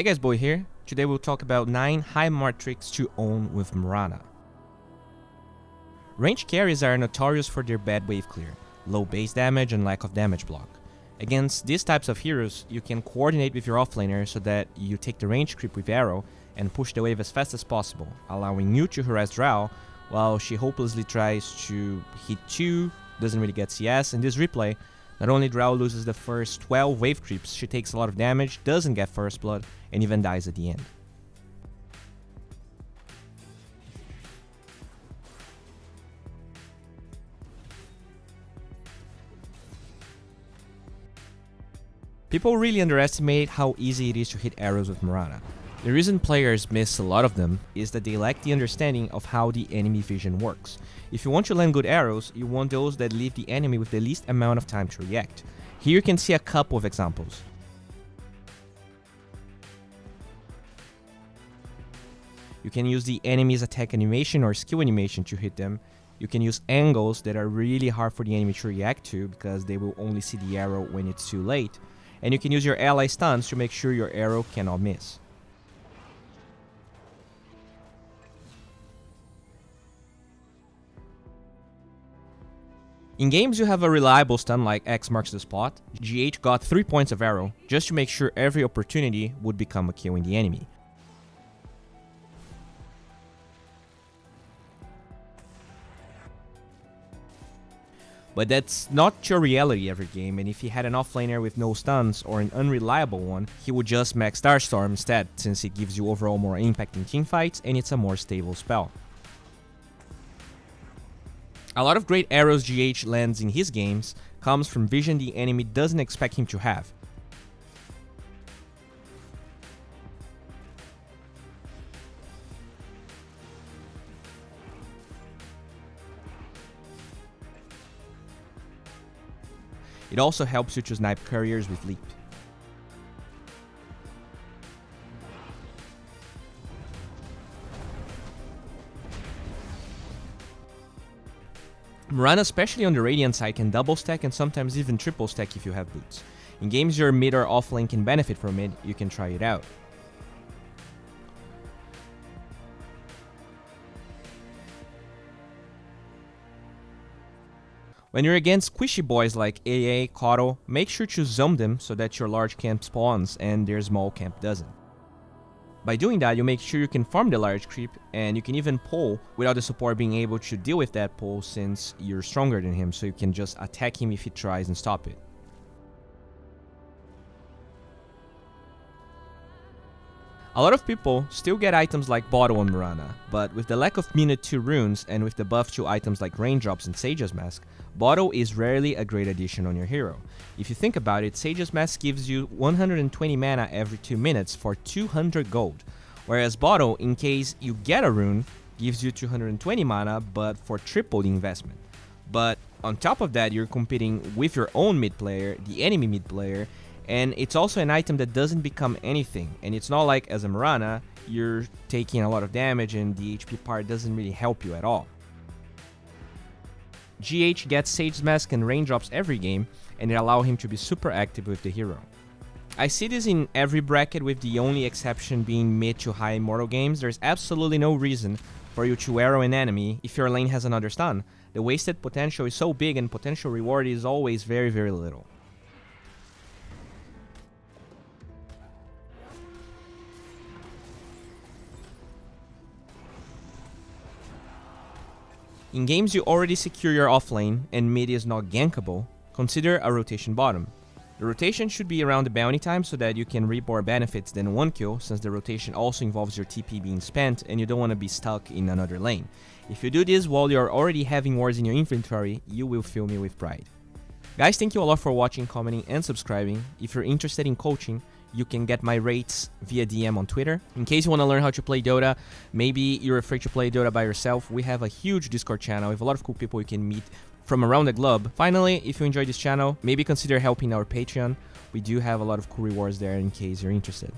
Hey guys, Boy here. Today we'll talk about 9 high MMR tricks to own with Mirana. Range carries are notorious for their bad wave clear, low base damage and lack of damage block. Against these types of heroes, you can coordinate with your offlaner so that you take the range creep with arrow and push the wave as fast as possible, allowing you to harass Drow while she hopelessly tries to hit 2, doesn't really get CS. In this replay, not only Drow loses the first 12 wave creeps, she takes a lot of damage, doesn't get first blood, and even dies at the end. People really underestimate how easy it is to hit arrows with Mirana. The reason players miss a lot of them is that they lack the understanding of how the enemy vision works. If you want to land good arrows, you want those that leave the enemy with the least amount of time to react. Here you can see a couple of examples. You can use the enemy's attack animation or skill animation to hit them. You can use angles that are really hard for the enemy to react to because they will only see the arrow when it's too late. And you can use your ally stuns to make sure your arrow cannot miss. In games you have a reliable stun like X marks the spot, GH got 3 points of arrow just to make sure every opportunity would become a kill in the enemy. But that's not your reality every game, and if he had an offlaner with no stuns or an unreliable one, he would just max Starstorm instead, since it gives you overall more impact in teamfights and it's a more stable spell. A lot of great arrows GH lands in his games comes from vision the enemy doesn't expect him to have. It also helps you to snipe couriers with leap. Mirana, especially on the Radiant side, can double stack and sometimes even triple stack if you have boots. In games your mid or off lane can benefit from it, you can try it out. When you're against squishy boys like AA, Kotl, make sure to zone them so that your large camp spawns and their small camp doesn't. By doing that, you make sure you can farm the large creep, and you can even pull without the support being able to deal with that pull since you're stronger than him, so you can just attack him if he tries and stop it. A lot of people still get items like Bottle on Mirana, but with the lack of minute 2 runes and with the buff to items like Raindrops and Sage's Mask, Bottle is rarely a great addition on your hero. If you think about it, Sage's Mask gives you 120 mana every 2 minutes for 200 gold, whereas Bottle, in case you get a rune, gives you 220 mana but for triple the investment. But on top of that, you're competing with your own mid player, the enemy mid player, and it's also an item that doesn't become anything, and it's not like as a Mirana, you're taking a lot of damage and the HP part doesn't really help you at all. GH gets Sage's Mask and Raindrops every game, and it allows him to be super active with the hero. I see this in every bracket, with the only exception being mid to high immortal games. There's absolutely no reason for you to arrow an enemy if your lane has another stun. The wasted potential is so big and potential reward is always very, very little. In games you already secure your offlane and mid is not gankable, consider a rotation bottom. The rotation should be around the bounty time so that you can reap more benefits than 1 kill, since the rotation also involves your TP being spent and you don't want to be stuck in another lane. If you do this while you're already having wards in your inventory, you will fill me with pride. Guys, thank you a lot for watching, commenting and subscribing. If you're interested in coaching, you can get my rates via DM on Twitter. In case you want to learn how to play Dota, maybe you're afraid to play Dota by yourself, we have a huge Discord channel with a lot of cool people you can meet from around the globe. Finally, if you enjoyed this channel, maybe consider helping our Patreon. We do have a lot of cool rewards there in case you're interested.